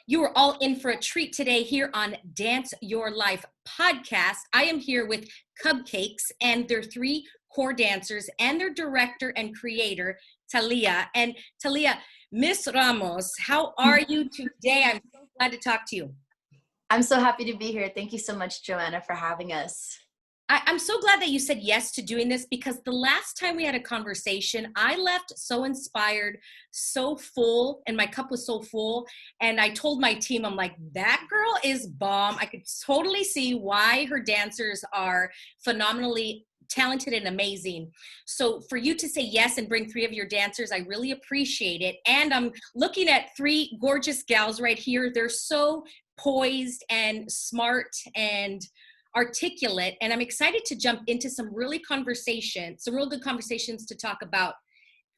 You are all in for a treat today here on Dance Your Life podcast. I am here with Cubcakes and their three core dancers and their director and creator, Talia. And Talia, Miss Ramos, how are you today? I'm so glad to talk to you. I'm so happy to be here. Thank you so much, Joanna, for having us. I'm so glad that you said yes to doing this, because the last time we had a conversation, I left so inspired, so full, and my cup was so full. And I told my team, I'm like, that girl is bomb. I could totally see why her dancers are phenomenally talented and amazing. So for you to say yes and bring three of your dancers, I really appreciate it. And I'm looking at three gorgeous gals right here. They're so poised and smart and articulate, and I'm excited to jump into some real good conversations to talk about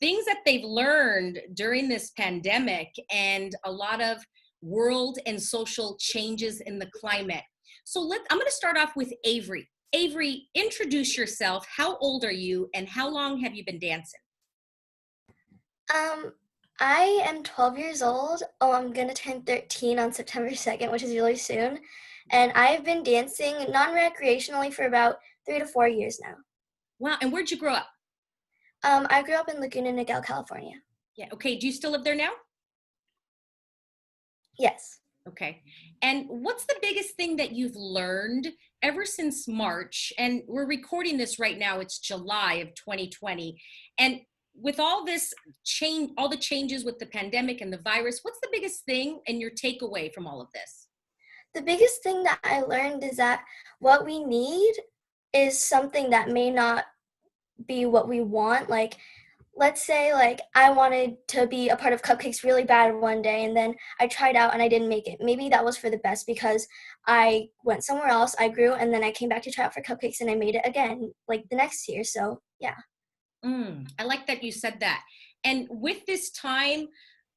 things that they've learned during this pandemic and a lot of world and social changes in the climate. So I'm going to start off with Avery. Avery, introduce yourself. How old are you and how long have you been dancing? I am 12 years old. I'm going to turn 13 on September 2nd, which is really soon. And I've been dancing non-recreationally for about 3 to 4 years now. Wow. And where'd you grow up? I grew up in Laguna Niguel, California. Yeah. Okay. Do you still live there now? Yes. Okay. And what's the biggest thing that you've learned ever since March? And we're recording this right now. It's July of 2020. And with all this change, all the changes with the pandemic and the virus, what's the biggest thing and your takeaway from all of this? The biggest thing that I learned is that what we need is something that may not be what we want. Like, let's say, like, I wanted to be a part of Cupcakes really bad one day, and then I tried out and I didn't make it. Maybe that was for the best because I went somewhere else, I grew, and then I came back to try out for Cupcakes and I made it again, like, the next year. So, yeah. I like that you said that. And with this time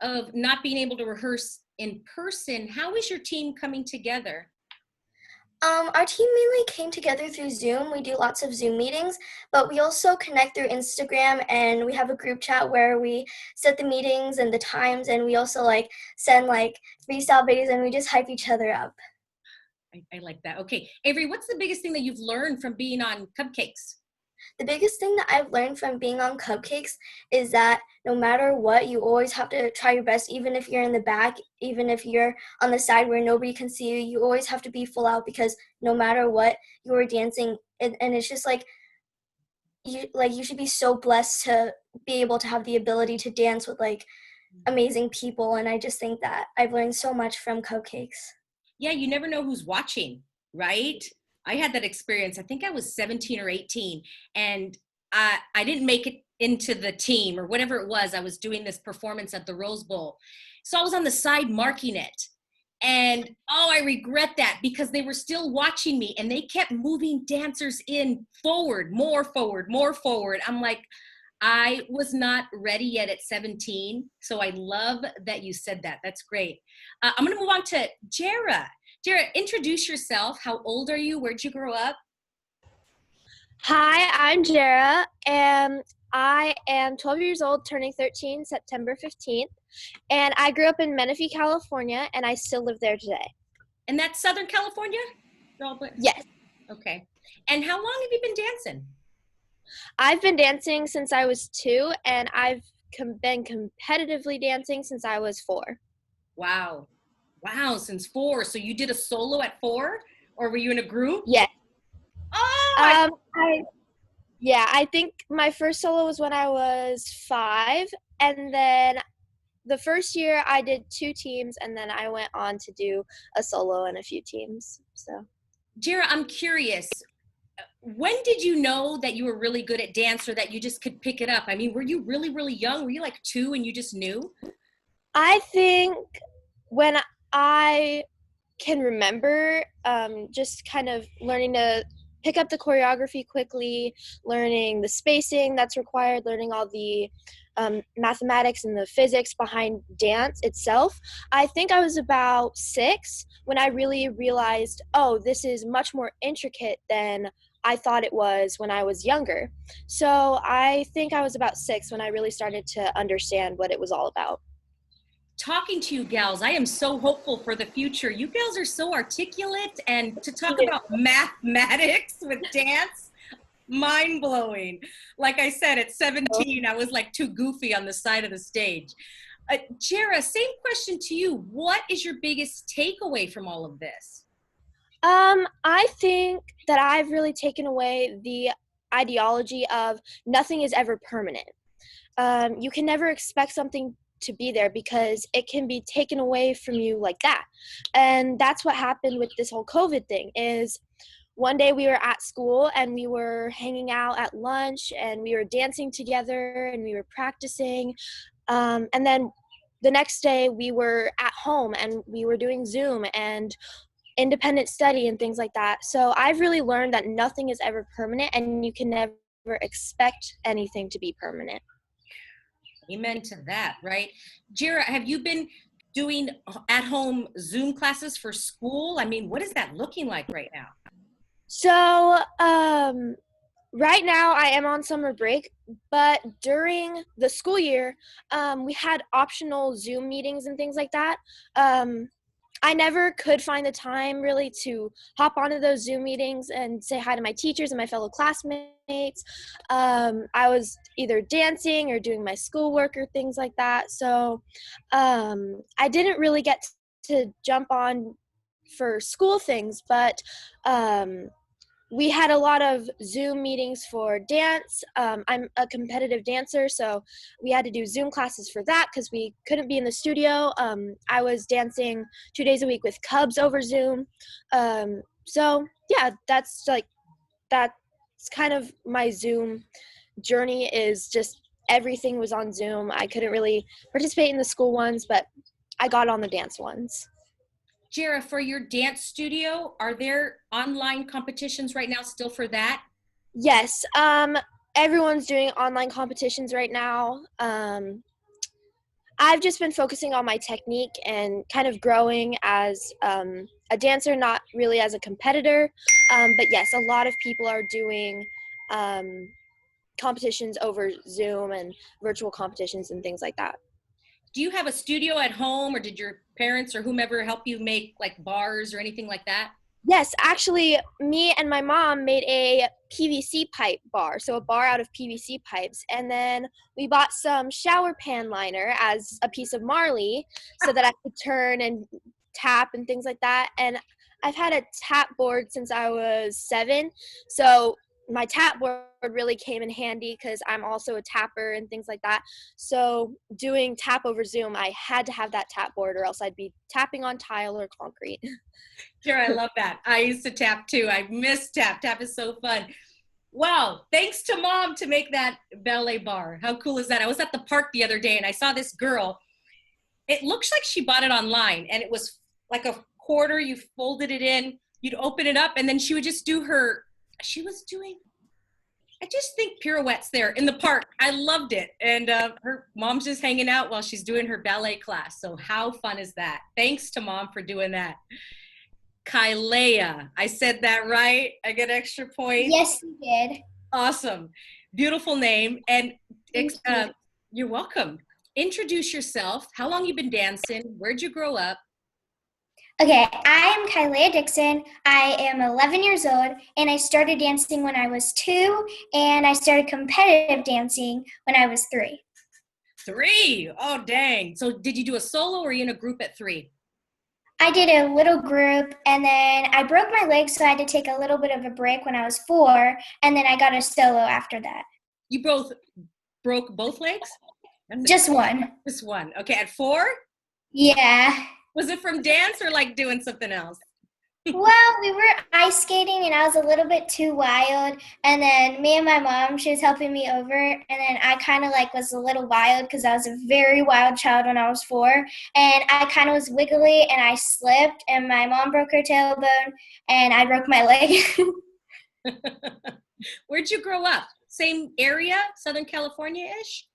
of not being able to rehearse in person, how is your team coming together? Our team mainly came together through Zoom. We do lots of Zoom meetings, but we also connect through Instagram, and we have a group chat where we set the meetings and the times, and we also like send like freestyle videos, and we just hype each other up. I like that. Okay, Avery, what's the biggest thing that you've learned from being on Cupcakes? The biggest thing that I've learned from being on Cupcakes is that no matter what, you always have to try your best, even if you're in the back, even if you're on the side where nobody can see you, you always have to be full out, because no matter what, you are dancing, and it's just like you should be so blessed to be able to have the ability to dance with like amazing people, and I just think that I've learned so much from Cupcakes. Yeah, you never know who's watching, right? I had that experience. I think I was 17 or 18, and I didn't make it into the team or whatever it was. I was doing this performance at the Rose Bowl. So I was on the side marking it. And I regret that, because they were still watching me and they kept moving dancers in forward, more forward, more forward. I'm like, I was not ready yet at 17. So I love that you said that. That's great. I'm going to move on to Jara. Jara, introduce yourself. How old are you? Where'd you grow up? Hi, I'm Jara, and I am 12 years old, turning 13 September 15th, and I grew up in Menifee, California, and I still live there today. And that's Southern California? Yes. Okay. And how long have you been dancing? I've been dancing since I was 2, and I've been competitively dancing since I was 4. Wow. Wow, since 4. So you did a solo at 4? Or were you in a group? Yes. Oh! I think my first solo was when I was 5, and then the first year I did 2 teams, and then I went on to do a solo and a few teams. So, Jara, I'm curious. When did you know that you were really good at dance, or that you just could pick it up? I mean, were you really, really young? Were you like 2 and you just knew? I think when I can remember, just kind of learning to pick up the choreography quickly, learning the spacing that's required, learning all the mathematics and the physics behind dance itself. I think I was about 6 when I really realized, this is much more intricate than I thought it was when I was younger. So I think I was about 6 when I really started to understand what it was all about. talking to you gals. I am so hopeful for the future. You gals are so articulate, and to talk about mathematics with dance, mind blowing. Like I said, at 17, I was like too goofy on the side of the stage. Jera, same question to you. What is your biggest takeaway from all of this? I think that I've really taken away the ideology of nothing is ever permanent. You can never expect something to be there because it can be taken away from you like that. And that's what happened with this whole COVID thing is one day we were at school and we were hanging out at lunch and we were dancing together and we were practicing. And then the next day we were at home and we were doing Zoom and independent study and things like that. So I've really learned that nothing is ever permanent and you can never expect anything to be permanent. Amen to that, right? Jera, have you been doing at-home Zoom classes for school? I mean, what is that looking like right now? So right now I am on summer break, but during the school year, we had optional Zoom meetings and things like that. I never could find the time really to hop onto those Zoom meetings and say hi to my teachers and my fellow classmates. I was either dancing or doing my schoolwork or things like that. So I didn't really get to jump on for school things, but we had a lot of Zoom meetings for dance. I'm a competitive dancer, so we had to do Zoom classes for that because we couldn't be in the studio. I was dancing 2 days a week with Cubs over Zoom. So yeah, that's kind of my Zoom journey is just everything was on Zoom. I couldn't really participate in the school ones, but I got on the dance ones. Jera, for your dance studio, are there online competitions right now still for that? Yes, everyone's doing online competitions right now. I've just been focusing on my technique and kind of growing as a dancer, not really as a competitor. But yes, a lot of people are doing competitions over Zoom and virtual competitions and things like that. Do you have a studio at home, or did your parents or whomever help you make like bars or anything like that? Yes, actually, me and my mom made a PVC pipe bar, so a bar out of PVC pipes, and then we bought some shower pan liner as a piece of Marley so that I could turn and tap and things like that. And I've had a tap board since I was 7, so my tap board really came in handy because I'm also a tapper and things like that. So doing tap over Zoom, I had to have that tap board or else I'd be tapping on tile or concrete. Sure, I love that. I used to tap too. I miss tap. Tap is so fun. Wow, thanks to Mom to make that ballet bar. How cool is that? I was at the park the other day and I saw this girl. It looks like she bought it online and it was like a quarter. You folded it in, you'd open it up, and then she would just do she was doing, I just think pirouettes there in the park. I loved it. And her mom's just hanging out while she's doing her ballet class. So how fun is that? Thanks to Mom for doing that. Kylea, I said that right? I get extra points? Yes, you did. Awesome. Beautiful name. And you're welcome. Introduce yourself. How long you been dancing? Where'd you grow up? Okay, I am Kylea Dixon. I am 11 years old, and I started dancing when I was 2, and I started competitive dancing when I was 3. 3? Oh, dang. So did you do a solo or were you in a group at 3? I did a little group, and then I broke my leg, so I had to take a little bit of a break when I was 4, and then I got a solo after that. You both broke both legs? Just one. Just one. Okay, at 4? Yeah. Was it from dance or like doing something else? Well, we were ice skating, and I was a little bit too wild, and then me and my mom, she was helping me over, and then I kind of like was a little wild because I was a very wild child when I was 4, and I kind of was wiggly, and I slipped, and my mom broke her tailbone, and I broke my leg. Where'd you grow up? Same area, Southern California-ish?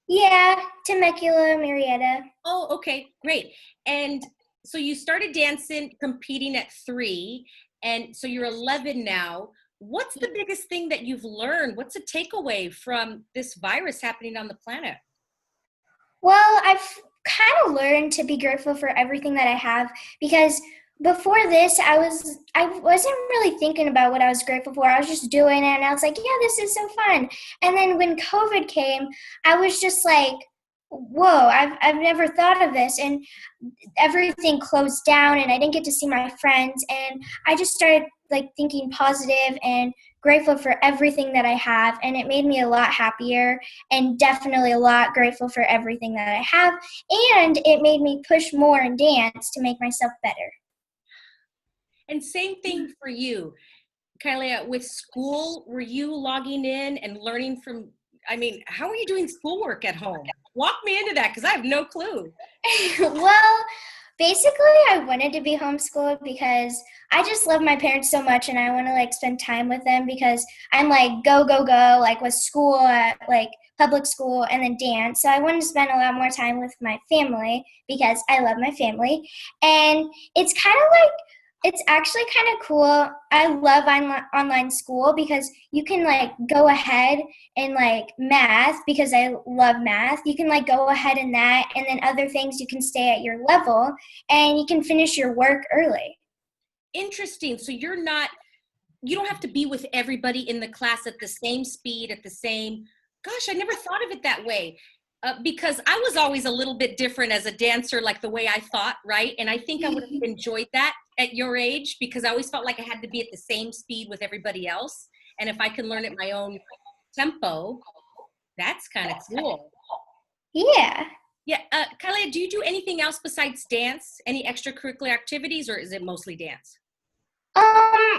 Yeah, Temecula, Murrieta. Oh, okay, great. And so you started dancing, competing at 3, and so you're 11 now. What's the biggest thing that you've learned? What's a takeaway from this virus happening on the planet? Well, I've kind of learned to be grateful for everything that I have, because before this I wasn't really thinking about what I was grateful for. I was just doing it and I was like, yeah, this is so fun. And then when COVID came, I was just like, whoa, I've never thought of this, and everything closed down and I didn't get to see my friends, and I just started like thinking positive and grateful for everything that I have, and it made me a lot happier and definitely a lot grateful for everything that I have, and it made me push more in dance to make myself better. And same thing for you, Kylia, with school. Were you logging in and learning from, I mean, how are you doing schoolwork at home? Walk me into that, because I have no clue. Well, basically I wanted to be homeschooled because I just love my parents so much and I want to like spend time with them, because I'm like go like with school at like public school and then dance. So I wanted to spend a lot more time with my family because I love my family. And it's kind of like, it's actually kind of cool. I love online school because you can like go ahead in like math, because I love math. You can like go ahead in that, and then other things you can stay at your level and you can finish your work early. Interesting. So you don't have to be with everybody in the class at the same speed, at the same, gosh, I never thought of it that way. Because I was always a little bit different as a dancer, like the way I thought, right? And I think I would have enjoyed that at your age, because I always felt like I had to be at the same speed with everybody else. And if I can learn at my own tempo, that's kind of cool. Yeah. Yeah. Kylia, do you do anything else besides dance? Any extracurricular activities, or is it mostly dance?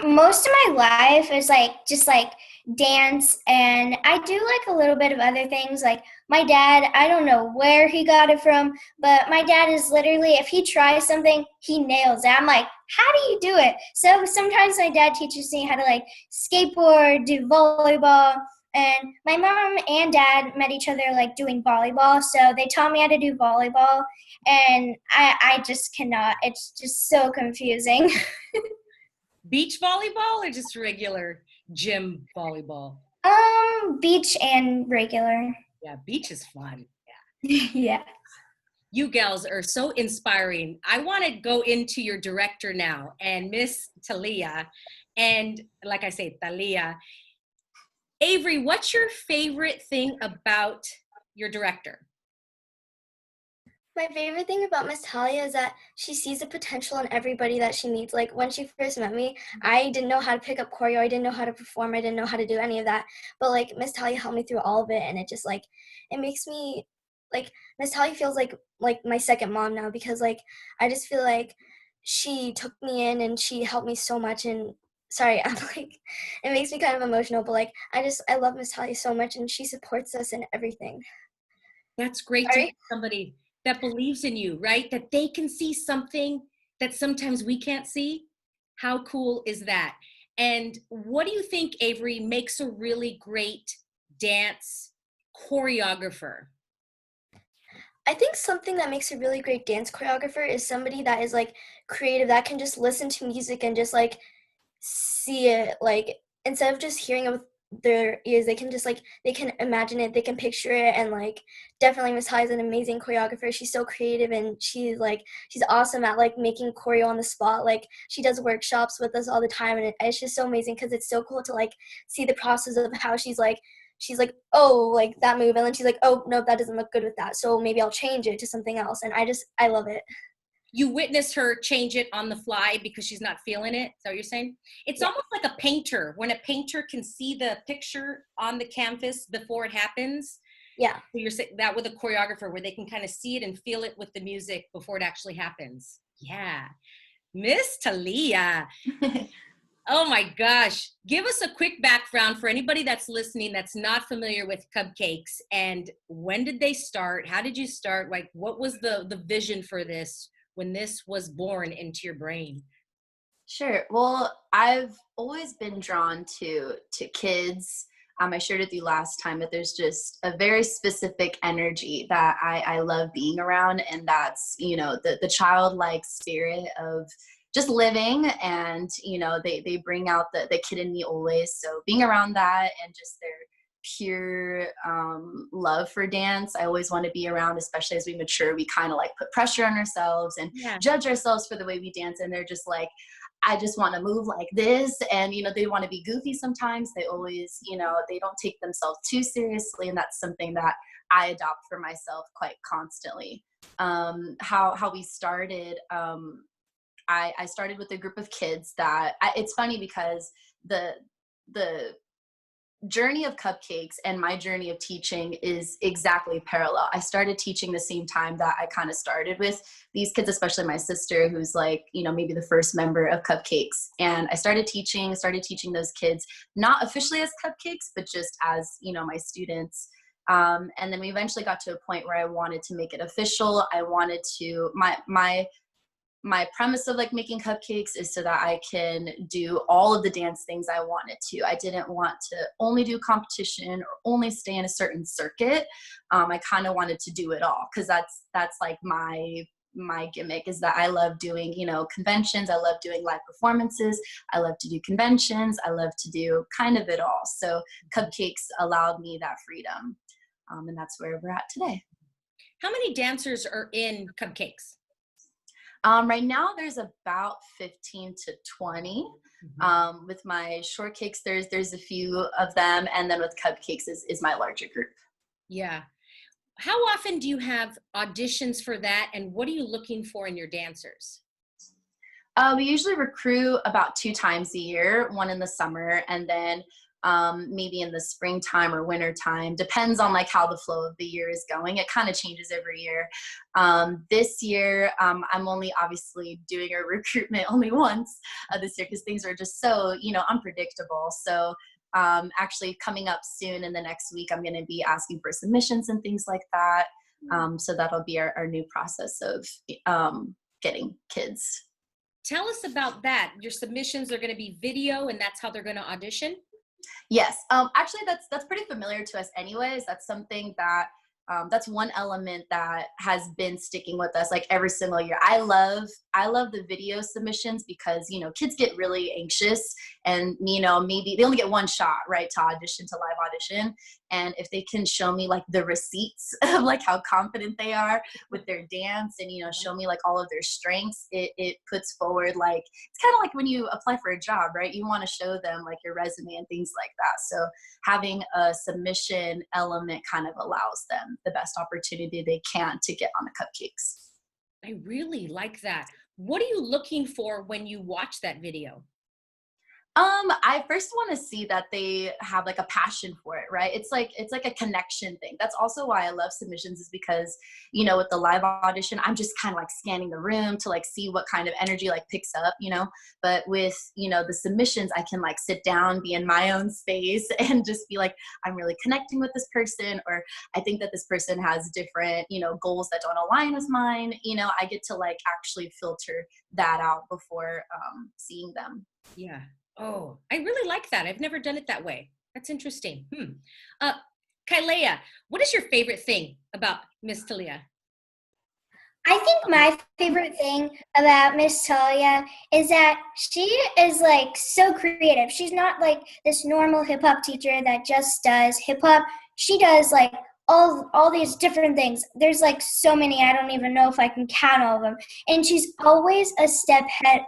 Most of my life is like just like dance, and I do like a little bit of other things. Like my dad, I don't know where he got it from, but my dad is literally, if he tries something, he nails it. I'm like, how do you do it? So sometimes my dad teaches me how to like skateboard, do volleyball, and my mom and dad met each other like doing volleyball, so they taught me how to do volleyball, and I just cannot. It's just so confusing. Beach volleyball or just regular gym volleyball? Beach and regular. Yeah, beach is fun. Yeah. You gals are so inspiring. I want to go into your director now, and Miss Talia. And like I say, Talia. Avery, what's your favorite thing about your director? My favorite thing about Miss Talia is that she sees the potential in everybody that she meets. Like when she first met me, I didn't know how to pick up choreo, I didn't know how to perform, I didn't know how to do any of that. But like Miss Talia helped me through all of it, and it just like, it makes me like, Miss Talia feels like my second mom now, because like I just feel like she took me in and she helped me so much. And sorry, I'm like, it makes me kind of emotional, but like I love Miss Talia so much, and she supports us in everything. That's great to have somebody that believes in you, right? That they can see something that sometimes we can't see. How cool is that? And what do you think, Avery, makes a really great dance choreographer? I think something that makes a really great dance choreographer is somebody that is like creative, that can just listen to music and just like see it, like instead of just hearing it with their ears, they can just like, they can imagine it, they can picture it. And like definitely Miss Ty is an amazing choreographer. She's so creative, and she's awesome at like making choreo on the spot. Like she does workshops with us all the time, and it's just so amazing because it's so cool to like see the process of how she's like, oh, like that move, and then she's like, oh no, that doesn't look good with that, so maybe I'll change it to something else. And I love it. You witness her change it on the fly because she's not feeling it. Is that what you're saying? It's almost like a painter. When a painter can see the picture on the canvas before it happens. Yeah. So you're saying that with a choreographer, where they can kind of see it and feel it with the music before it actually happens. Yeah. Miss Talia. Oh my gosh. Give us a quick background for anybody that's listening that's not familiar with Cubcakes. And when did they start? How did you start? Like, what was the vision for this when this was born into your brain? Sure. Well, I've always been drawn to kids. I shared with you last time that there's just a very specific energy that I love being around, and that's, the childlike spirit of just living, and they bring out the kid in me always. So being around that, and just pure love for dance. I always want to be around, especially as we mature, we kind of like put pressure on ourselves and judge ourselves for the way we dance. And they're just like, I just want to move like this. And, they want to be goofy sometimes. They always, they don't take themselves too seriously. And that's something that I adopt for myself quite constantly. How we started, I started with a group of kids that it's funny because the journey of Cupcakes and my journey of teaching is exactly parallel. I started teaching the same time that I kind of started with these kids, especially my sister, who's like, maybe the first member of Cupcakes. And I started teaching those kids, not officially as Cupcakes, but just as, my students. And then we eventually got to a point where I wanted to make it official. I wanted to, my premise of like making Cupcakes is so that I can do all of the dance things I wanted to. I didn't want to only do competition or only stay in a certain circuit. I kind of wanted to do it all, because that's like my gimmick, is that I love doing, conventions. I love doing live performances. I love to do conventions. I love to do kind of it all. So Cupcakes allowed me that freedom. And that's where we're at today. How many dancers are in Cupcakes? Right now there's about 15 to 20. With my shortcakes, there's a few of them. And then with Cupcakes is my larger group. Yeah. How often do you have auditions for that? And what are you looking for in your dancers? We usually recruit about 2 times a year, one in the summer, and then maybe in the springtime or winter time. Depends on like how the flow of the year is going. It kind of changes every year. This year, I'm only obviously doing a recruitment only once this year, because things are just so, unpredictable. So actually coming up soon in the next week, I'm going to be asking for submissions and things like that. So that'll be our new process of getting kids. Tell us about that. Your submissions are going to be video, and that's how they're going to audition? Yes. Actually, that's pretty familiar to us anyways. That's something that that's one element that has been sticking with us like every single year. I love the video submissions because, kids get really anxious, and, maybe they only get one shot, right, to audition, to live audition. And if they can show me like the receipts of like how confident they are with their dance, and, show me like all of their strengths, it puts forward, like, it's kind of like when you apply for a job, right? You want to show them like your resume and things like that. So having a submission element kind of allows them the best opportunity they can to get on the Cupcakes. I really like that. What are you looking for when you watch that video? I first want to see that they have like a passion for it, right? It's like a connection thing. That's also why I love submissions, is because, with the live audition, I'm just kind of like scanning the room to like see what kind of energy like picks up, but with, the submissions, I can like sit down, be in my own space, and just be like, I'm really connecting with this person, or I think that this person has different, goals that don't align with mine. I get to like actually filter that out before seeing them. Yeah. Oh, I really like that. I've never done it that way. That's interesting. Kailea, what is your favorite thing about Miss Talia? I think my favorite thing about Miss Talia is that she is like so creative. She's not like this normal hip hop teacher that just does hip hop. She does like all these different things. There's like so many, I don't even know if I can count all of them. And she's always a step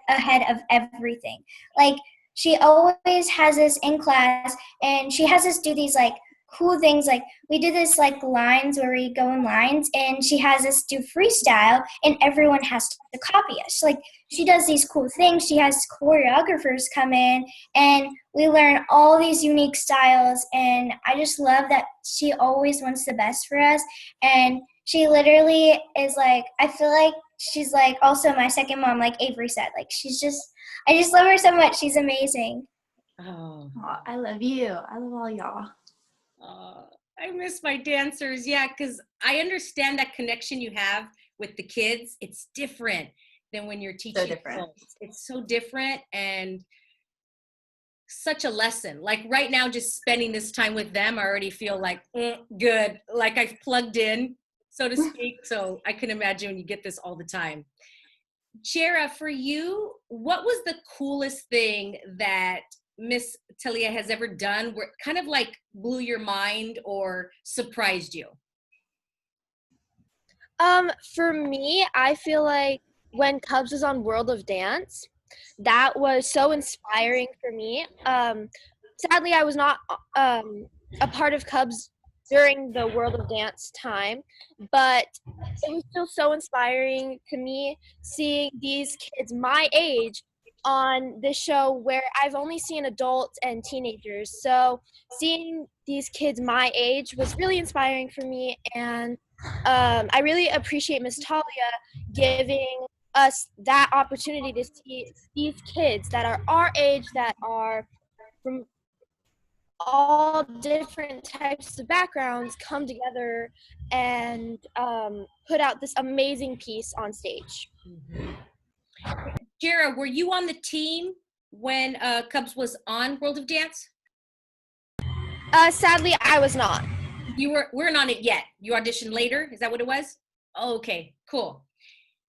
ahead of everything. Like, she always has us in class, and she has us do these like cool things. Like, we do this like lines where we go in lines, and she has us do freestyle, and everyone has to copy us. Like, she does these cool things. She has choreographers come in, and we learn all these unique styles. And I just love that she always wants the best for us. And she literally is like, I feel like she's like also my second mom, like Avery said. Like, I just love her so much. She's amazing. Oh, I love you. I love all y'all. I miss my dancers. Yeah, because I understand that connection you have with the kids. It's different than when you're teaching. So different. Adults. It's so different, and such a lesson. Like right now, just spending this time with them, I already feel like good. Like I've plugged in, so to speak. So I can imagine when you get this all the time. Jera, for you, what was the coolest thing that Miss Talia has ever done where kind of like blew your mind or surprised you? For me, I feel like when Cubs was on World of Dance, that was so inspiring for me. Sadly, I was not a part of Cubs during the World of Dance time, but it was still so inspiring to me seeing these kids my age on this show where I've only seen adults and teenagers. So seeing these kids my age was really inspiring for me, and I really appreciate Miss Talia giving us that opportunity to see these kids that are our age, that are from all different types of backgrounds, come together and put out this amazing piece on stage. Jera, were you on the team when Cubs was on World of Dance? Sadly, I was not. You weren't on it yet. You auditioned later. Is that what it was? Oh, okay, cool.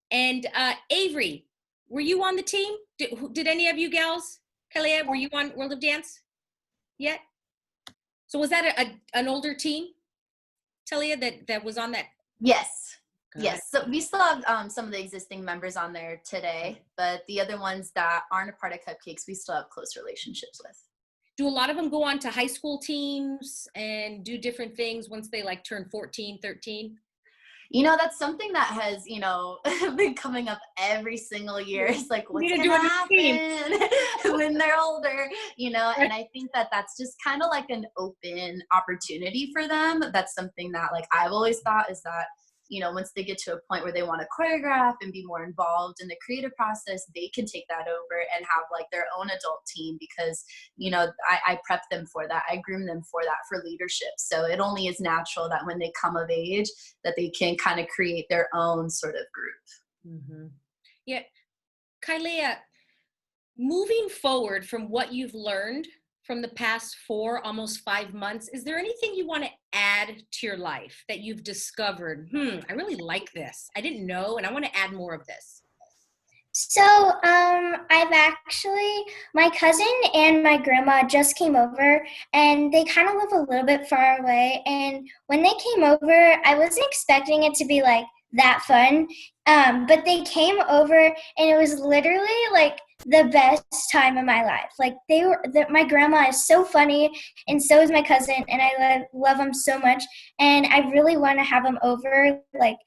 And Avery, were you on the team? Did any of you gals, Kalia, were you on World of Dance yet? So was that an older team, Talia, that was on that? Yes. Got Yes. So we still have some of the existing members on there today, but the other ones that aren't a part of Cupcakes, we still have close relationships with. Do a lot of them go on to high school teams and do different things once they like turn 14, 13? You know, that's something that has, been coming up every single year. It's like, what's need to going do to a new team. happen when they're older, and I think that that's just kind of like an open opportunity for them. That's something that like I've always thought is that, once they get to a point where they want to choreograph and be more involved in the creative process, they can take that over and have like their own adult team because, I prep them for that. I groom them for that, for leadership. So it only is natural that when they come of age that they can kind of create their own sort of group. Mm-hmm. Yeah. Kailea, moving forward from what you've learned from the past almost 5 months, is there anything you want to add to your life that you've discovered? I really like this. I didn't know, and I want to add more of this. So, my cousin and my grandma just came over, and they kind of live a little bit far away. And when they came over, I wasn't expecting it to be like that fun. But they came over, and it was literally like the best time of my life. Like my grandma is so funny, and so is my cousin, and I love them so much. And I really want to have them over. Like,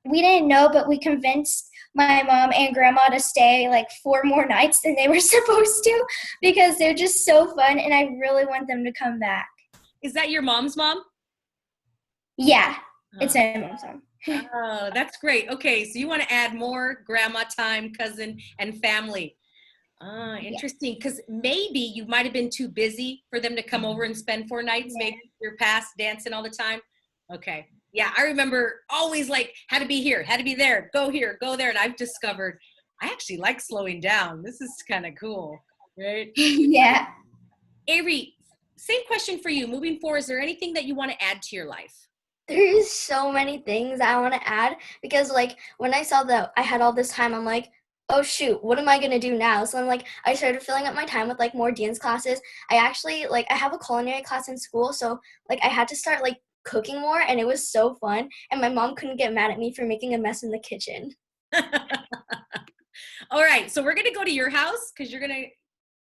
we didn't know, but we convinced my mom and grandma to stay like 4 more nights than they were supposed to because they're just so fun, and I really want them to come back. Is that your mom's mom? Yeah, it's my mom's mom. Oh, that's great. Okay, so you want to add more grandma time, cousin, and family. Interesting, because maybe you might have been too busy for them to come over and spend 4 nights. Yeah. Maybe you're past dancing all the time. Okay. Yeah, I remember always like, had to be here, had to be there, go here, go there. And I've discovered I actually like slowing down. This is kind of cool, right? Yeah. Avery, same question for you. Moving forward, is there anything that you want to add to your life? There's so many things I want to add because like when I saw that I had all this time, I'm like, oh shoot, what am I going to do now? So I'm like, I started filling up my time with like more dance classes. I actually I have a culinary class in school. So like I had to start like cooking more, and it was so fun. And my mom couldn't get mad at me for making a mess in the kitchen. All right. So we're going to go to your house because you're going to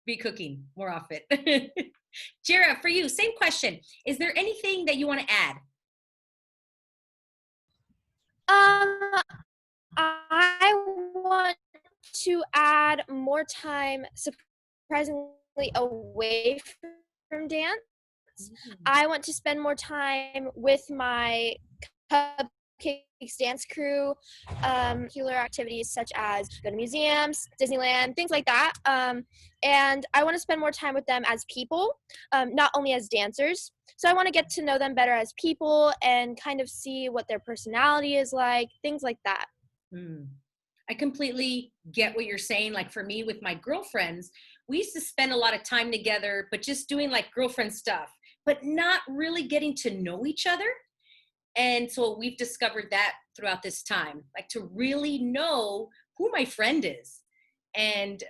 be cooking more often. Jera, for you, same question. Is there anything that you want to add? I want to add more time surprisingly away from dance. I want to spend more time with my Cupcakes dance crew, regular activities such as go to museums, Disneyland, things like that. And I want to spend more time with them as people, not only as dancers. So I want to get to know them better as people and kind of see what their personality is like, things like that. I completely get what you're saying. Like for me, with my girlfriends, we used to spend a lot of time together, but just doing like girlfriend stuff, but not really getting to know each other. And so we've discovered that throughout this time, like to really know who my friend is. And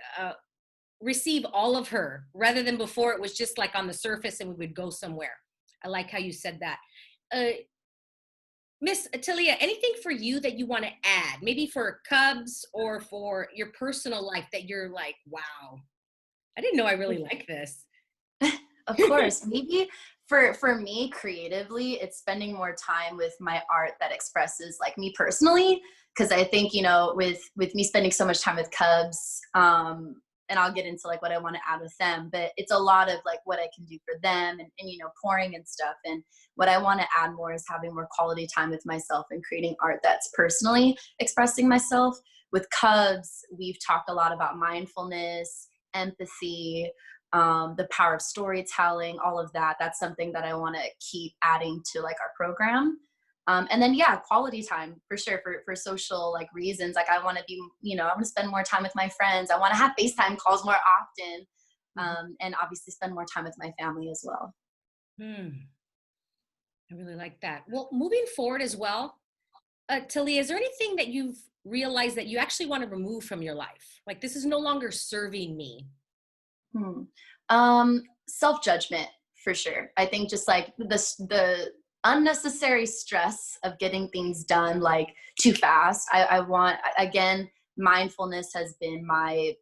receive all of her rather than before it was just like on the surface and we would go somewhere. I like how you said that. Miss Talia, anything for you that you want to add, maybe for Cubs or for your personal life that you're like, wow, I didn't know I really like this. Of course, maybe for me creatively, it's spending more time with my art that expresses like me personally. Because I think, you know, with me spending so much time with Cubs, and I'll get into like what I want to add with them, but it's a lot of like what I can do for them and you know, pouring and stuff. And what I want to add more is having more quality time with myself and creating art that's personally expressing myself. With Cubs, we've talked a lot about mindfulness, empathy, the power of storytelling, all of that. That's something that I want to keep adding to like our program. And then, yeah, quality time for sure for social like reasons. Like I want to be, you know, I want to spend more time with my friends. I want to have FaceTime calls more often. And obviously spend more time with my family as well. I really like that. Well, moving forward as well, Talia, is there anything that you've realized that you actually want to remove from your life? Like this is no longer serving me. Self-judgment for sure. I think just like the unnecessary stress of getting things done like too fast. I want, again, mindfulness has been my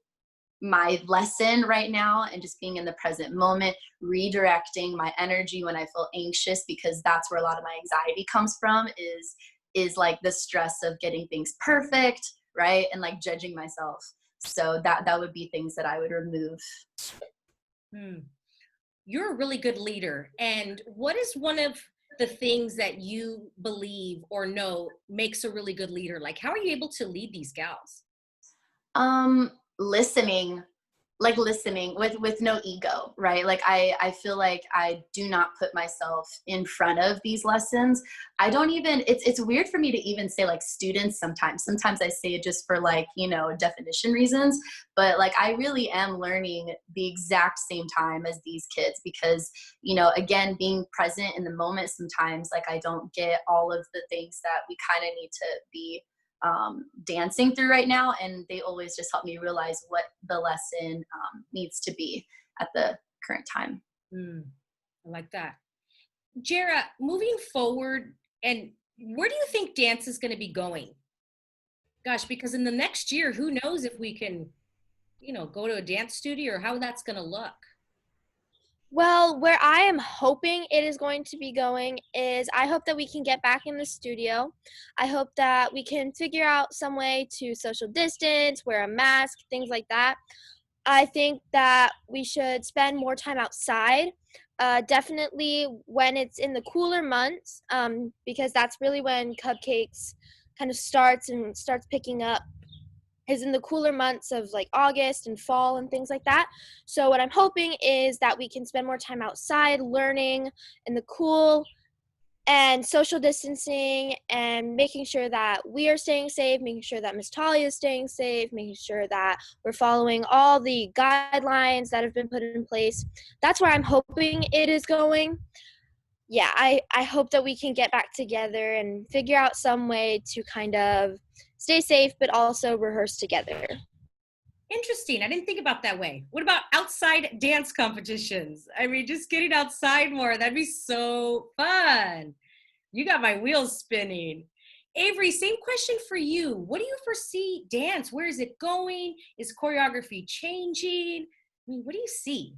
lesson right now, and just being in the present moment, redirecting my energy when I feel anxious, because that's where a lot of my anxiety comes from, is like the stress of getting things perfect, right? And like judging myself. So that would be things that I would remove. You're a really good leader. And what is one of the things that you believe or know makes a really good leader? Like, how are you able to lead these gals? Listening with no ego, right? Like I feel like I do not put myself in front of these lessons. I don't even, it's weird for me to even say like students sometimes. Sometimes I say it just for like, you know, definition reasons, but like I really am learning the exact same time as these kids, because, you know, again, being present in the moment, sometimes like I don't get all of the things that we kind of need to be dancing through right now, and they always just help me realize what the lesson needs to be at the current time. I like that. Jara, moving forward, and where do you think dance is going to be going? Gosh, because in the next year, who knows if we can, you know, go to a dance studio or how that's going to look. Well, where I am hoping it is going to be going is I hope that we can get back in the studio. I hope that we can figure out some way to social distance, wear a mask, things like that. I think that we should spend more time outside, definitely when it's in the cooler months, because that's really when Cupcakes kind of starts picking up, is in the cooler months of like August and fall and things like that. So what I'm hoping is that we can spend more time outside learning in the cool and social distancing and making sure that we are staying safe, making sure that Miss Talia is staying safe, making sure that we're following all the guidelines that have been put in place. That's where I'm hoping it is going. Yeah, I hope that we can get back together and figure out some way to kind of stay safe, but also rehearse together. Interesting. I didn't think about that way. What about outside dance competitions? I mean, just getting outside more. That'd be so fun. You got my wheels spinning. Avery, same question for you. What do you foresee dance? Where is it going? Is choreography changing? I mean, what do you see?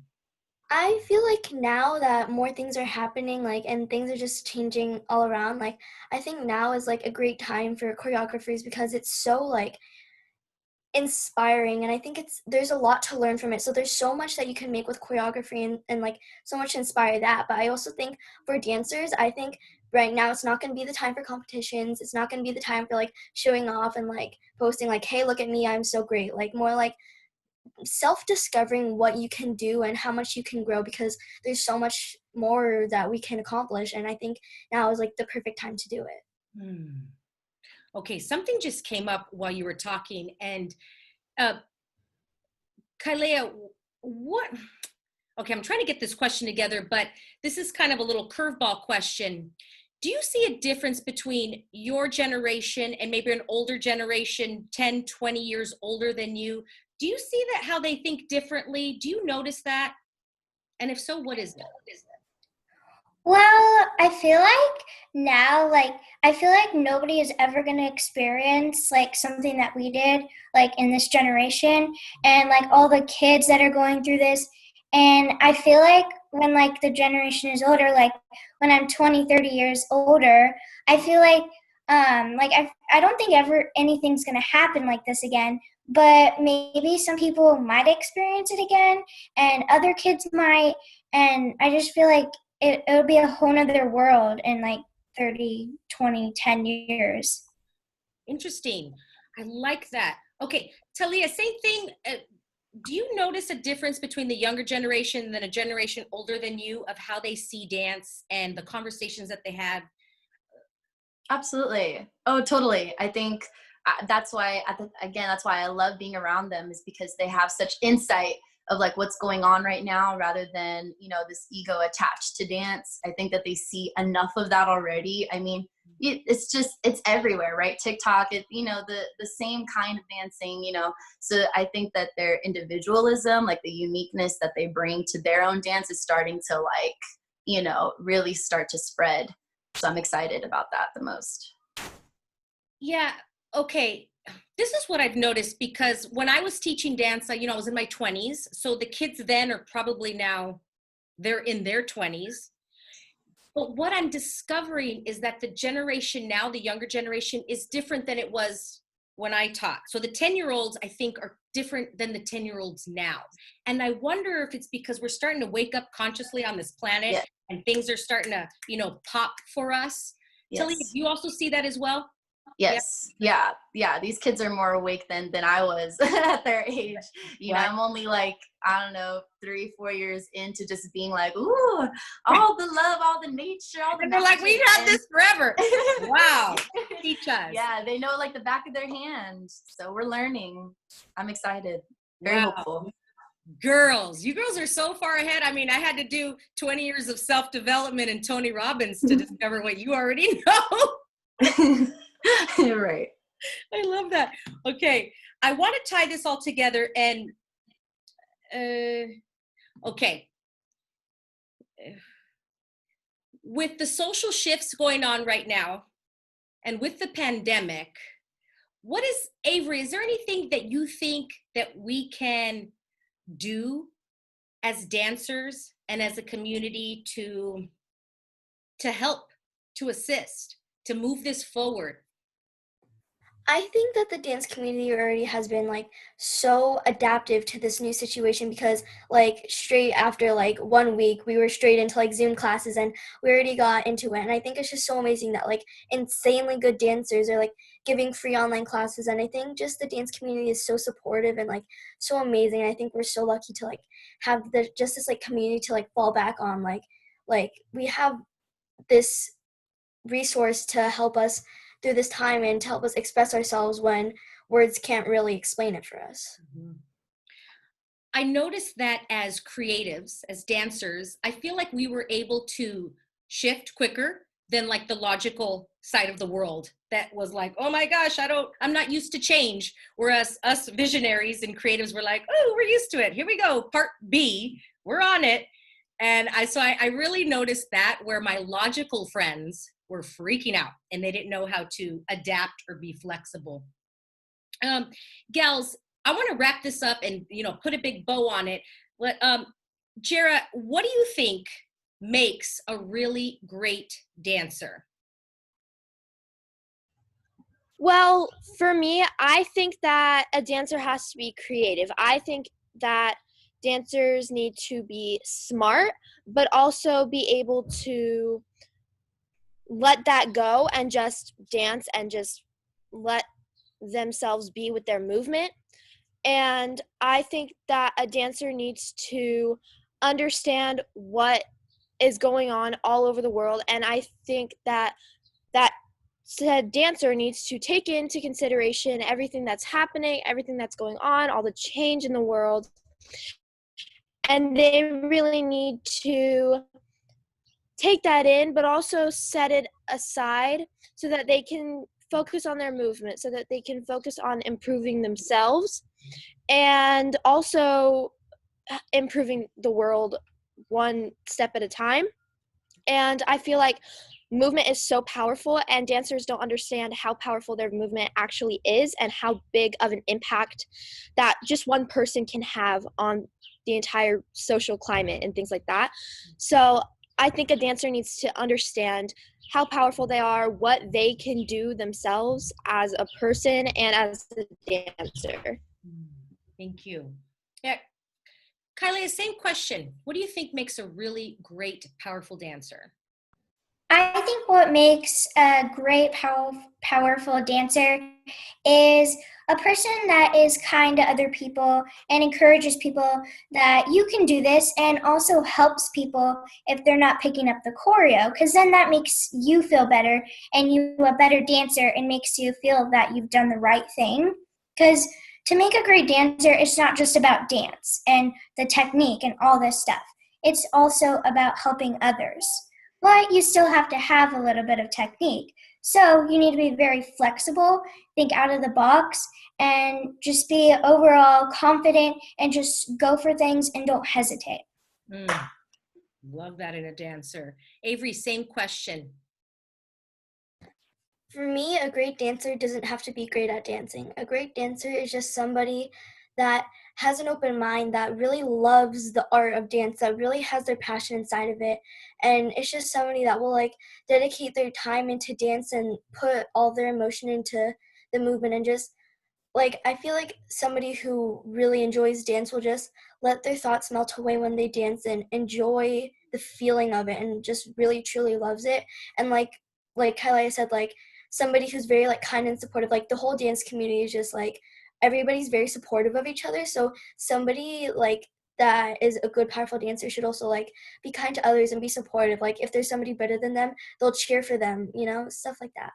I feel like now that more things are happening, like, and things are just changing all around, like, I think now is like a great time for choreographers because it's so like inspiring, and I think there's a lot to learn from it. So there's so much that you can make with choreography and like so much to inspire that. But I also think for dancers, I think right now it's not going to be the time for competitions. It's not going to be the time for like showing off and like posting like, hey, look at me, I'm so great. Like more like self-discovering what you can do and how much you can grow, because there's so much more that we can accomplish, and I think now is like the perfect time to do it. Okay, something just came up while you were talking, and Kailea, what, okay, I'm trying to get this question together, but this is kind of a little curveball question. Do you see a difference between your generation and maybe an older generation, 10, 20 years older than you? Do you see that, how they think differently? Do you notice that? And if so, what is it? Well, I feel like now, like, I feel like nobody is ever going to experience, like, something that we did, like, in this generation, and, like, all the kids that are going through this. And I feel like when, like, the generation is older, like, when I'm 20, 30 years older, I feel like, I don't think ever anything's going to happen like this again, but maybe some people might experience it again, and other kids might, and I just feel like it would be a whole nother world in like 30, 20, 10 years. Interesting. I like that. Okay, Talia, same thing. Do you notice a difference between the younger generation and a generation older than you of how they see dance and the conversations that they have? Absolutely. Oh, totally. I think that's why, again, that's why I love being around them, is because they have such insight of like what's going on right now, rather than, you know, this ego attached to dance. I think that they see enough of that already. I mean, it's everywhere, right? TikTok, you know, the same kind of dancing, you know. So I think that their individualism, like the uniqueness that they bring to their own dance, is starting to, like, you know, really start to spread. So I'm excited about that the most. Yeah. Okay. This is what I've noticed, because when I was teaching dance, you know, I was in my 20s. So the kids then are probably now, they're in their 20s. But what I'm discovering is that the generation now, the younger generation, is different than it was when I taught. So the 10-year-olds, I think, are different than the 10-year-olds now. And I wonder if it's because we're starting to wake up consciously on this planet, Yeah. and things are starting to, you know, pop for us. Yes. Tilly, do you also see that as well? Yes. Yeah. These kids are more awake than I was at their age. You know, Right. I'm only like, I don't know, 3-4 years into just being like, ooh, all the love, all the nature, all the And they're like, we've magic. had this forever. Wow. Teach us. Yeah, they know like the back of their hand. So we're learning. I'm excited. Very Wow. hopeful. Girls, you girls are so far ahead. I mean, I had to do 20 years of self-development and Tony Robbins to discover what you already know. Right. I love that. Okay, I want to tie this all together, and okay. With the social shifts going on right now, and with the pandemic, what is, Avery, is there anything that you think that we can do as dancers and as a community to help, to assist, to move this forward? I think that the dance community already has been like so adaptive to this new situation, because like straight after like 1 week we were straight into like Zoom classes and we already got into it. And I think it's just so amazing that like insanely good dancers are like giving free online classes. And I think just the dance community is so supportive and like so amazing. And I think we're so lucky to like have the just this like community to like fall back on. Like we have this resource to help us through this time and to help us express ourselves when words can't really explain it for us. Mm-hmm. I noticed that as creatives, as dancers, I feel like we were able to shift quicker than like the logical side of the world that was like, oh my gosh, I'm not used to change. Whereas us visionaries and creatives were like, oh, we're used to it. Here we go, part B, we're on it. And I really noticed that, where my logical friends were freaking out and they didn't know how to adapt or be flexible. Gals, I want to wrap this up and, you know, put a big bow on it. Jara, what do you think makes a really great dancer? Well, for me, I think that a dancer has to be creative. I think that dancers need to be smart, but also be able to let that go and just dance and just let themselves be with their movement. And I think that a dancer needs to understand what is going on all over the world. And I think that said dancer needs to take into consideration everything that's happening, everything that's going on, all the change in the world. And they really need to take that in, but also set it aside so that they can focus on their movement, so that they can focus on improving themselves. and also improving the world one step at a time. And I feel like movement is so powerful, and dancers don't understand how powerful their movement actually is and how big of an impact that just one person can have on the entire social climate and things like that. So I think a dancer needs to understand how powerful they are, what they can do themselves as a person and as a dancer. Thank you. Yeah, Kylie, same question. What do you think makes a really great, powerful dancer? I think what makes a great, powerful dancer is a person that is kind to other people and encourages people that you can do this, and also helps people if they're not picking up the choreo, because then that makes you feel better and you a better dancer and makes you feel that you've done the right thing. Because to make a great dancer, it's not just about dance and the technique and all this stuff. It's also about helping others. But you still have to have a little bit of technique. So you need to be very flexible, think out of the box, and just be overall confident and just go for things and don't hesitate. Love that in a dancer. Avery, same question. For me, a great dancer doesn't have to be great at dancing. A great dancer is just somebody that has an open mind, that really loves the art of dance, that really has their passion inside of it. And it's just somebody that will like dedicate their time into dance and put all their emotion into the movement. And just like, I feel like somebody who really enjoys dance will just let their thoughts melt away when they dance and enjoy the feeling of it and just really truly loves it. And like Kylie said, like somebody who's very like kind and supportive, like the whole dance community is just like everybody's very supportive of each other. So somebody like that is a good, powerful dancer should also like be kind to others and be supportive. Like if there's somebody better than them, they'll cheer for them, you know, stuff like that.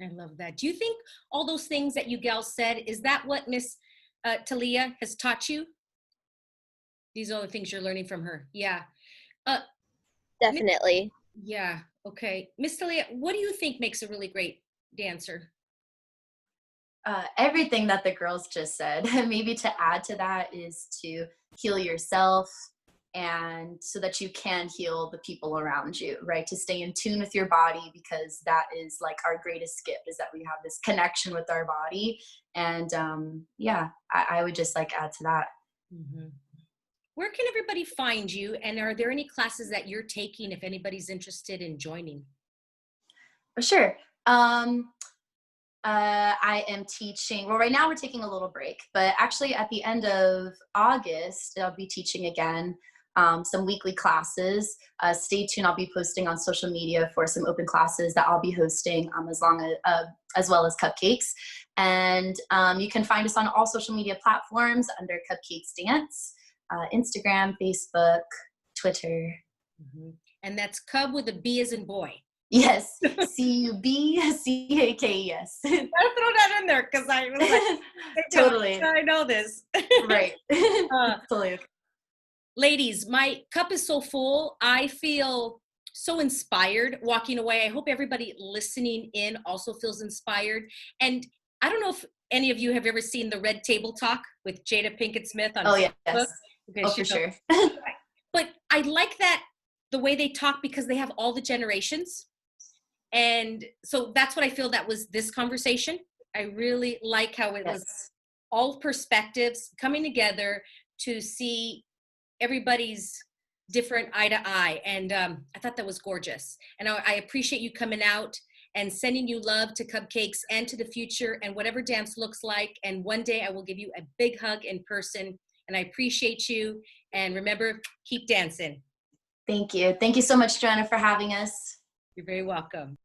I love that. Do you think all those things that you gals said, is that what Miss Talia has taught you? These are the things you're learning from her. Yeah. Definitely. Yeah. Okay. Miss Talia, what do you think makes a really great dancer? Everything that the girls just said. Maybe to add to that is to heal yourself, and so that you can heal the people around you, right? To stay in tune with your body, because that is like our greatest gift, is that we have this connection with our body. And yeah, I would just like add to that. Where can everybody find you? And are there any classes that you're taking if anybody's interested in joining? For sure. I am teaching, well, right now we're taking a little break, but actually at the end of August, I'll be teaching again some weekly classes. Stay tuned. I'll be posting on social media for some open classes that I'll be hosting as well as Cupcakes. And you can find us on all social media platforms under Cupcakes Dance, Instagram, Facebook, Twitter. And that's Cub with a B as in boy. Yes, Cubcakes. Gotta throw that in there because I was like, totally. I know this. Right. Totally. Ladies, my cup is so full. I feel so inspired walking away. I hope everybody listening in also feels inspired. And I don't know if any of you have ever seen the Red Table Talk with Jada Pinkett Smith on Facebook. Yes. Okay, for sure. But I like that, the way they talk, because they have all the generations. And so that's what I feel that was this conversation. I really like how it was all perspectives coming together to see everybody's different eye to eye. And I thought that was gorgeous. And I appreciate you coming out and sending you love to Cupcakes and to the future and whatever dance looks like. And one day I will give you a big hug in person. And I appreciate you. And remember, keep dancing. Thank you. Thank you so much, Joanna, for having us. You're very welcome.